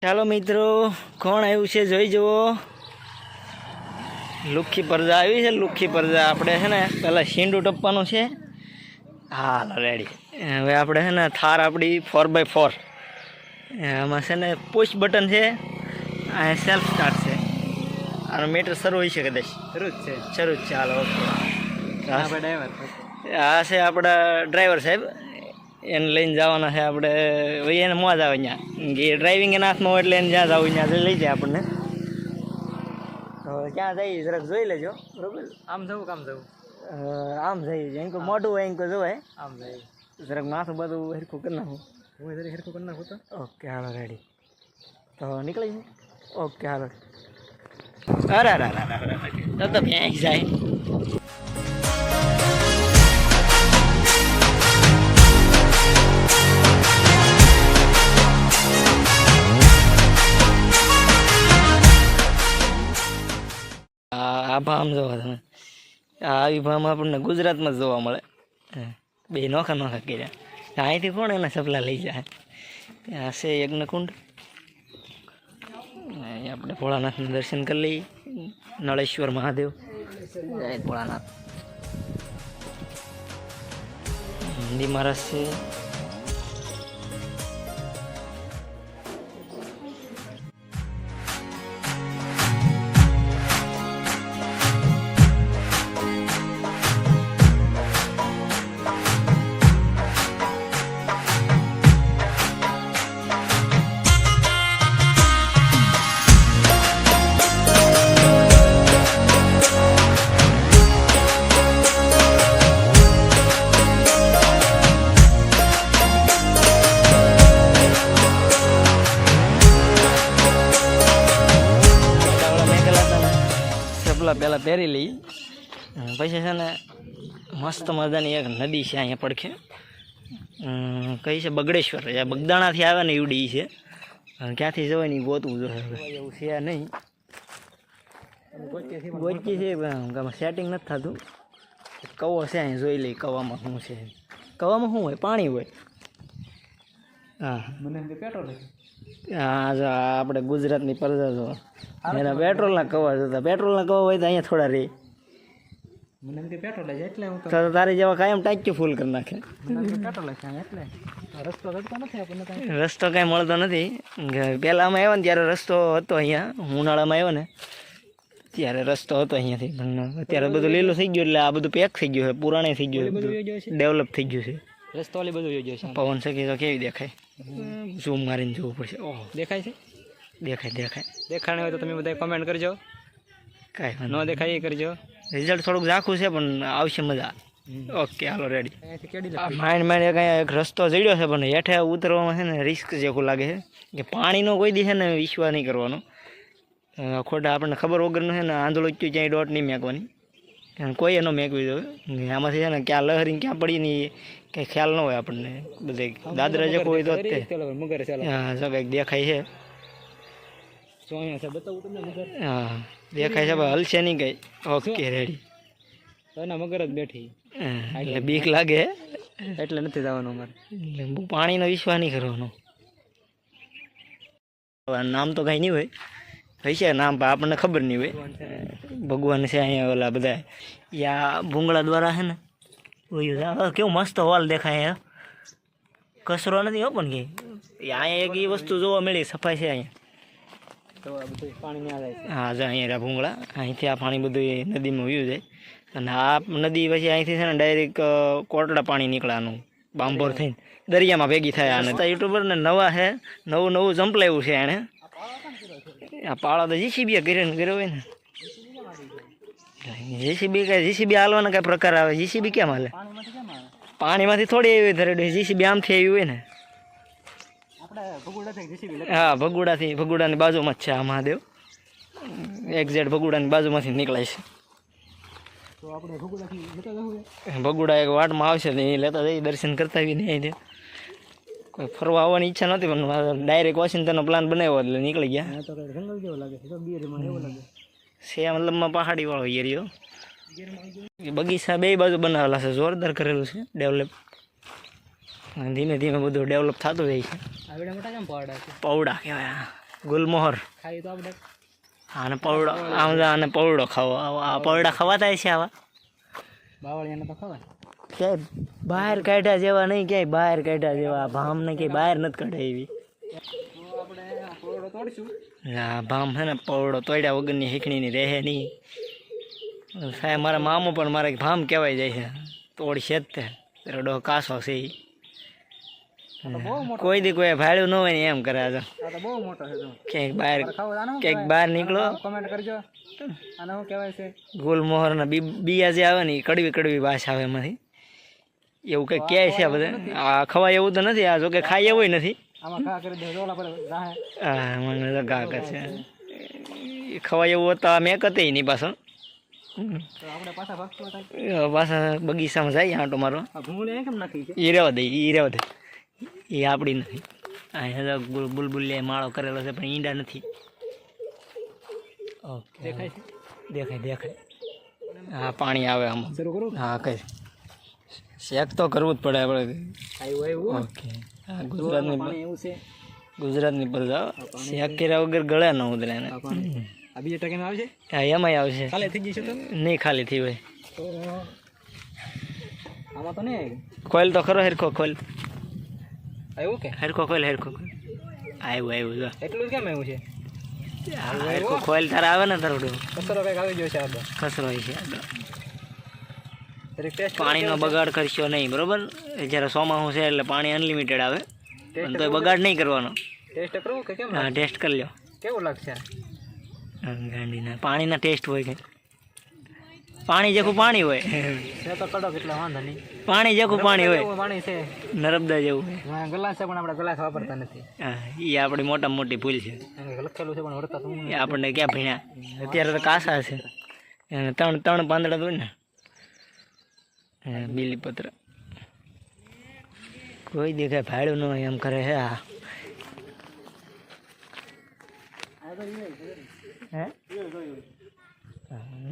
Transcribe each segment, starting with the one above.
ચાલો મિત્રો, કોણ આવ્યું છે જોઈ જુઓ. લુખ્ખી પરજા આવી છે. લુખ્ખી પરજા આપણે છે ને પહેલાં શીંડું ટપવાનું છે. હા રેડી. હવે આપણે છે ને થાર આપણી 4x4 આમાં છે ને પુશ બટન છે. આ સેલ્ફ સ્ટાર્ટ છે. આનો મીટર શરૂ હોય છે કદાચ. શરૂ જ છે. Hello okay. આ છે આપણા ડ્રાઈવર સાહેબ. એને લઈને જવાના છે આપણે. ભાઈ એને મોજ આવે ત્યાં કે ડ્રાઇવિંગ એના હાથમાં હોય એટલે એને જ્યાં જવું ત્યાં લઈ જાય આપણને. તો ક્યાં જઈએ જરાક જોઈ લેજો. બરોબર. આમ જવું કામ જવું આમ જઈએ. એમ કોઈ મોટું હોય એમ કોઈ જોવાય. આમ જઈએ જરાક માથું બધું હરખું કરી નાખું. હું જરી હેરખું કરી નાખું તો ઓકે હાલો રેડી. તો નીકળી જાય. ઓકે હાલો. અરે અરે અરે તો ક્યાંય જાય. આ ભામ જોવા તમે. આવી ભામ આપણને ગુજરાતમાં જ જોવા મળે. બે નોખા નોખા કર્યા. અહીંથી કોણ એના સપલા લઈ જાય. આ છે યજ્ઞકુંડ. અહીં આપણે ભોળાનાથના દર્શન કરી લઈએ. નળેશ્વર મહાદેવ. જય ભોળાનાથ. હિન્દી મહારાજ છે. પહેલાં પહેરી લઈ. પછી છે ને મસ્ત મજાની એક નદી છે અહીંયા પડખે. કઈ છે બગડેશ્વર. બગદાણાથી આવે ને એવડી છે. ક્યાંથી જવાય ને ગોતવું જોઈએ. એવું છે નહીં. ગોચી છે પણ સેટિંગ નથી થતું. કવો છે અહીંયા જોઈ લઈ. કવામાં શું છે. કવામાં શું હોય? પાણી હોય. હા મને પેટ્રોલ હા જો આપણે ગુજરાતની પરજા જો એના પેટ્રોલના કવા જોતા. પેટ્રોલના કવા હોય તો અહીંયા થોડા રહે. મને એમ કે પેટ્રોલ છે એટલે હું તો તારી જેવા કાયમ ટાંકી ફૂલ કરી નાખે. પેટ્રોલ છે એટલે રસ્તો રસ્તો નથી આપણને. રસ્તો કાંઈ મળતો નથી. પહેલાં અમે આવ્યા ને ત્યારે રસ્તો હતો અહીંયા. ઉનાળામાં આવ્યો ને ત્યારે રસ્તો હતો અહીંયાથી. પણ અત્યારે બધું લીલું થઈ ગયું એટલે આ બધું પેક થઈ ગયું છે. પુરાણી થઈ ગયું. ડેવલપ થઈ ગયું છે. રસ્તો ઓલી બધું યોગ્ય છે. પવન શકી તો કેવી દેખાય. ઝૂમ મારીને જોવું પડશે. ઓહ દેખાય છે. દેખાય. દેખાણી હોય તો તમે બધા કમેન્ટ કરજો. કાંઈ ન દેખાય એ કરજો. રિઝલ્ટ થોડુંક ઝાખું છે પણ આવશે મજા. ઓકે હાલો રેડી. માઇન્ડ કાંઈ એક રસ્તો જડ્યો છે પણ હેઠે ઉતરવામાં છે ને રિસ્ક જેવું લાગે છે. કે પાણીનો કોઈ દી છે ને વિશ્વાસ નહીં કરવાનો. ખોટા આપણને ખબર વગરનું છે ને આંધળો ક્યાંય ડોટ નહીં મેંકવાની. કોઈ એનો મેંકવી જોઈએ. આમાંથી છે ને ક્યાં લહેરી ક્યાં પડી નહીં કંઈ ખ્યાલ ન હોય આપણને. બધે દાદરા જખો હોય તો હા જો કંઈક દેખાય છે. હા દેખાય છે પણ હલશે નહીં કંઈ. Okay ready. મગર જ બેઠી એટલે બીક લાગે એટલે નથી જવાનું અમારે. એટલે પાણીનો વિશ્વાસ નહીં કરવાનો. નામ તો કાંઈ નહીં હોય. હશે નામ પણ આપણને ખબર નહીં હોય. ભગવાન છે અહીંયા ઓલા બધા યા ભૂંગળા દ્વારા છે ને. કેવું મસ્ત હોલ દેખાય. કચરો નથી હો પણ કે અહીંયા એક એ વસ્તુ જોવા મળી. સફાઈ છે અહીંયા. હા જો અહીંયા ભૂંગળા. અહીંથી આ પાણી બધું નદીમાં વયું જાય. અને આ નદી પછી અહીંથી છે ને ડાયરેક્ટ કોટડા પાણી નીકળવાનું બાંભોર થઈને દરિયામાં ભેગી થાય. આને યુટ્યુબર ને નવા છે. નવું જંપલાવ્યું છે એણે. આ પાળો તો જીસીબી કર્યો હોય ને. જીસીબી હાલવાના કઈ પ્રકાર આવે. જીસીબી કેમ હાલે? પાણીમાંથી થોડી એવી ધરેડી. જીસીબી આમથી આવી હોય ને. હા ભગુડાની બાજુમાં જ છે આ મહાદેવ. એક્ઝેક્ટ ભગુડાની બાજુમાંથી નીકળાય છે. ભગુડા એક વાટમાં આવશે ને એ લેતા જઈ દર્શન કરતા આવી નહીં. કોઈ ફરવા આવવાની ઈચ્છા નથી પણ ડાયરેક્ટ વોશિંગ્ટનનો પ્લાન બનાવ્યો એટલે નીકળી ગયા. છે મતલબમાં પહાડી વાળો એરિયો. બગીચા બે બાજુ બનાવેલા છે. જોરદાર કરેલું છે ડેવલપ. ધીમે ધીમે બધું ડેવલપ થતું જાય છે. આવડા મોટા કેમ પાવડા છે? પાવડા કહેવાય. ગુલમોહર ખાઈ તો આપણે આને પૌડો આને પૌડો ખાવો આ પૌડા ખવાતા છે આવા બાવળિયાને તો ખબર ક્યાંય બહાર કાઢ્યા જેવા નહીં, ક્યાંય બહાર કાઢ્યા જેવા ભામને ક્યાંય બહાર નથી કાઢ્યા એવી. આપણે પૌડો તોડશું. હા ભામ છે ને પૌડો તોડ્યા વગરની હીકણીની રહે નહીં. સાહેબ મારા મામો પણ મારે ભામ કહેવાય જાય છે, તોડશે જ તે ડો કાસો છે ઈ. કોઈ દી કોઈ ભાડ્યું ન હોય ને એમ કરે. તો બહુ મોટો છે. ક્યાંક બહાર નીકળો કમેન્ટ કરજો આને શું કહેવાય છે. ગુલમોહરના બીયા જે આવે ને એ કડવી કડવી ભાષા આવે એમાંથી, એવું કંઈક કહે છે આ બધા. આ ખવાય એવું તો નથી, આ જોકે ખાય એવું નથી. આમાં ઘા કરી દે રોલા પર રાહે. હા મને તો ઘા કરશે. એ ખવાય એવું તો મેં કતે નહીં પાછો. તો આપણે પાછા પાછા બગીચામાં જાય આંટો મારો. ભૂંગળી કેમ નાખી છે? એ રહેવા દે, એ રહેવા દે, એ આપણી નથી. અહીંયા તો બુલબુલે માળો કરેલો છે પણ ઈંડા નથી. ઓકે દેખાય છે? દેખાય. હા પાણી આવે આમાં. શરૂ કરું? હા કઈ શેક તો કરવું જ પડે આપણે. આવ્યું ઓકે હા ગુજરાતની પાણી એવું છે. ગુજરાતની પર જાઓ, શેક કર્યા વગર ગળે ન ઉતરે ને. આ બીજા ટકામાં આવશે? હા એમાંય આવશે. ખાલી થઈ જશે તો નહીં ખાલી થઈ હોય તો આમાં તો નહીં ખોલ તો ખરો. હેરખો ખોલ, આવ્યું કે હેરખો ખોલ. આવ્યું જો એટલું જ કેમ આવ્યું છે? હેરખો ખોલ તારે આવે ને તારું કચરો કંઈક આવી ગયો છે. આ ખસરો છે. ટેસ્ટ પાણીનો બગાડ કરશો નહીં, બરોબર? જ્યારે ચોમાસું છે એટલે પાણી અનલિમિટેડ આવે, પણ તોય બગાડ નહીં કરવાનો. ટેસ્ટ કરવું કે કેમ? હા ટેસ્ટ કરી લો. કેવું લાગશે? ગાંડીના પાણીના ટેસ્ટ હોય કે પાણી જેવું પાણી હોય. છે તો કડક એટલે વાંધો નહીં. પાણી જેવું પાણી હોય, પાણી છે નર્મદા જેવું. ગ્લાસ છે પણ આપણે ગ્લાસ વાપરતા નથી. હા એ આપણી મોટામાં મોટી ભૂલ છે. લખેલું છે પણ વળતા તો એ આપણને ક્યાં ભણ્યા. અત્યારે તો કાસા છે એને ત્રણ પાંદડા હોય ને બીલીપત્ર. કોઈ દેખાય ભાડું ન હોય એમ કરે છે. હા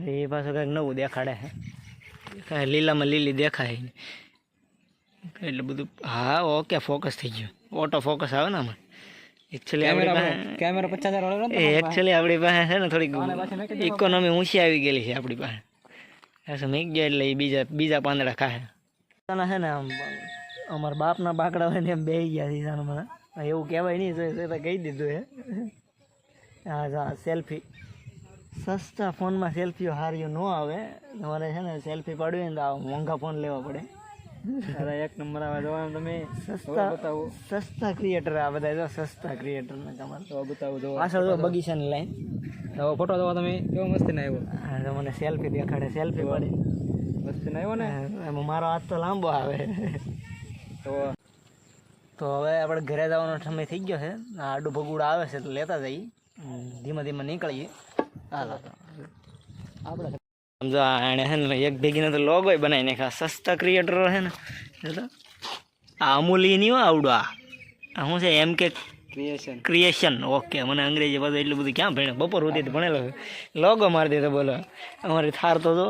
એ પાછું કંઈક નવું દેખાડે છે. કાંઈ લીલામાં લીલી દેખાય એટલે બધું. હા ઓકે ફોકસ થઈ ગયું. ઓટો ફોકસ આવે ને આમાં. એકચ્યુઅલી કેમેરા 50,000 વાળો એ એકચ્યુઅલી આપણી પાસે છે ને થોડીક ઇકોનોમી ઊંચી આવી ગયેલી છે આપણી પાસે. એસા મેં ગયા એટલે એ બીજા પાંદડા ખાય છે ને. આમ અમારા બાપના બાકડા હોય ને એમ બેસી ગયા છે મને. એવું કહેવાય નહીં તો કહી દીધું હે. હા સેલ્ફી સસ્તા ફોનમાં સેલ્ફીઓ સારી ન આવે. તમારે છે ને સેલ્ફી પાડવી ને તો મોંઘા ફોન લેવા પડે. અરે એક નંબર આવે જોવાનું. તમે સસ્તા ક્રિએટર આ બધા જો સસ્તા ક્રિએટર ને તમારે તો બતાવો જો પાછળ જો બગીચાની લાઈન. તો ફોટો જોવો તમે કેવો મસ્ત ને આવ્યો. હા તો મને સેલ્ફી દેખાડે. સેલ્ફી પાડી મસ્ત ને આવ્યો ને. એમાં મારો હાથ તો લાંબો આવે. તો હવે આપણે ઘરે જવાનો સમય થઈ ગયો છે. આડું ભગુડા આવે છે તો લેતા જઈએ. ધીમે ધીમે નીકળીએ. હાલો આપણે સમજો એણે છે ને એક ભેગીને તો લોગો બનાવી નાખ્યા. સસ્તા ક્રિએટરો છે ને આ અમૂલી નહીં હોય આવડો. આ શું છે એમ કે ક્રિએશન. ઓકે મને અંગ્રેજી બધું એટલું બધું ક્યાં ભણે. બપોર સુધી તો ભણેલો છે. લોગો મારી દીધો બોલો. અમારી થાર તો જો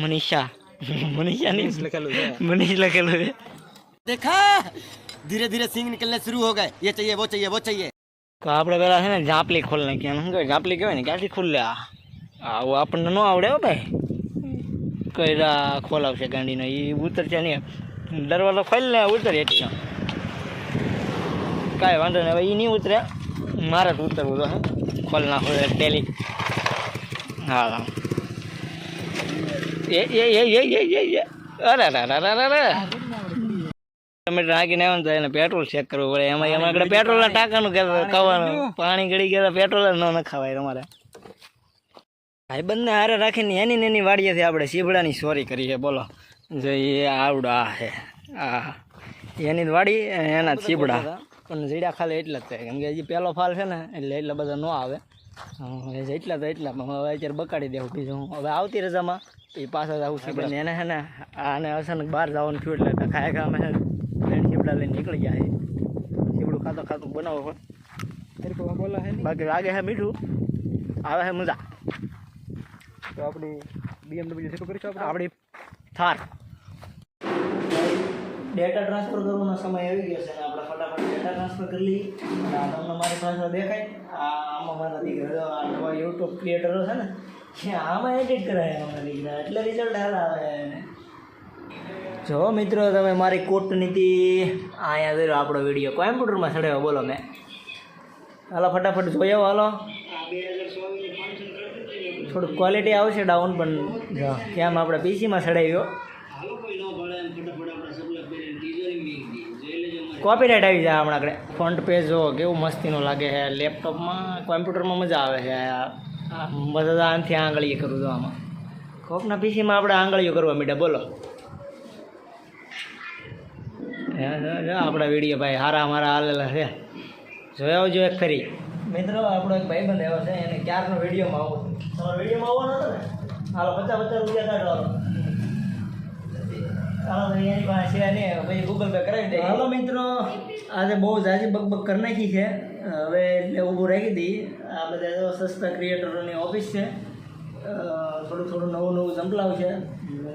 મનીષા નહીં લખેલું છે. મનીષ લખેલું છે. देखा धीरे धीरे सिंग निकलने शुरू हो गए. ये चाहिए वो चाहिए वो चाहिए. તો આપણે પેલા છે ને ઝાંપલી ખોલ નાખીએ. શું કહેવાય ઝાંપલી કહેવાય ને ક્યાંથી ખુલ્લે. આવું આપણને ન આવડે હો ભાઈ. કઈ ખોલાવશે ગાંડીનો એ ઉતરશે નહીં. દરવાજો ખોલ ને ઉતરીએ જ કાંઈ વાંધો નહીં. હવે એ નહીં ઉતરે મારે તો ઉતરવું તો હે. ખોલ નાખો ડેલી. હા અરે તમે નાખીને આવ્યો ને તો એને પેટ્રોલ ચેક કરવું પડે. એમાં આગળ પેટ્રોલના ટાંકાનું ખાવાનું. પાણી ગળી ગયા પેટ્રોલ જ ન નખાવાય તમારે. ભાઈબંધને હારે રાખીને એની વાડીએથી આપણે સીભડાની ચોરી કરી છે. બોલો જો એ આવડો આ છે. આ એની જ વાડી એના જ સીભડા. પણ જીડા ખાલી એટલા જ થાય કેમ કે હજી પહેલો ફાલ છે ને એટલે એટલા બધા ન આવે. એટલા તો એટલા પણ હવે અત્યારે બકાડી દેવું. બીજું હવે આવતી રજામાં તો એ પાછા જવું સીભડા. એને છે ને આને અચાનક બહાર જવાનું થયું એટલે ખાય ખામે સીભડા લઈને નીકળી ગયા છે. સીભડું ખાતું બનાવવું પડે. બોલા હે બાકી લાગે છે મીઠું આવે છે મજા. તો આપણી BMW શરૂ કરીશું. આપણી થાર ડેટા ટ્રાન્સફર કરવાનો સમય આવી ગયો છે ને આપણે ફટાફટ ડેટા ટ્રાન્સફર કરી લઈએ અને આ તમને મારી પાસે દેખાય આમાં મારા દીકરા આ નવા યુટ્યુબ ક્રિએટરો છે ને આમાં એડિટ કરાય અમારા દીકરા એટલે રિઝલ્ટ સારા આવે એને. જો મિત્રો તમે મારી કૂટનીતિ અહીંયા જોયો આપણો વિડીયો કોમ્પ્યુટરમાં ચડાવ્યો બોલો મેં. હાલો ફટાફટ જોઈ આવો હાલો. થોડુંક ક્વોલિટી આવશે ડાઉન પણ જો કેમ આપણે પીસીમાં ચડાવ્યો કોપીરાઇટ આવી જાય હમણાં આપણે. ફ્રન્ટ પેજ જો કેવું મસ્તીનું લાગે છે. લેપટોપમાં કોમ્પ્યુટરમાં મજા આવે છે. બધા આનાથી આંગળીએ કરું તો આમાં કોપના પીસીમાં આપણે આંગળીઓ કરવા મીઠા બોલો. આપણા વિડીયો ભાઈ હારા મારા હાલેલા છે જોયા આવજો એક ફરી. મિત્રો આપણો એક ભાઈબંધ એવો છે એને ક્યારનો વિડીયોમાં આવો તમારો વિડીયોમાં આવવાનો હતો ને હાલો 50 રૂપિયા કાઢો હાલો એની પાસે છે ને ભાઈ ગૂગલ પે કરાવી દે. હાલો મિત્રો આજે બહુ જાજી બકબક કરી નાખી છે હવે એટલે ઊભું રાખી દઈ. આ બધા સસ્તા ક્રિએટરોની ઓફિસ છે. થોડું નવું જંપલાવ છે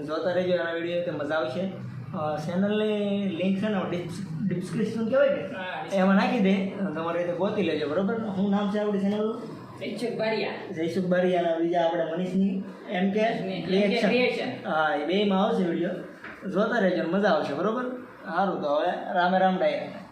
જોતા રહેજો એના વિડીયો તે મજા આવશે. ચેનલની લિંક છે ને ડિસ્ક્રિપ્શન કહેવાય ને એમાં નાખી દે તમારી રીતે ગોતી લેજો બરાબર. શું નામ છે આપણી ચેનલનું? જયસુખ બારિયા અને બીજા આપણે મનીષની એમ કે ક્રિએશન. હા એ બેમાં આવશે વિડીયો જોતા રહેજો મજા આવશે બરાબર. સારું તો હવે રામે રામ ડાયરા.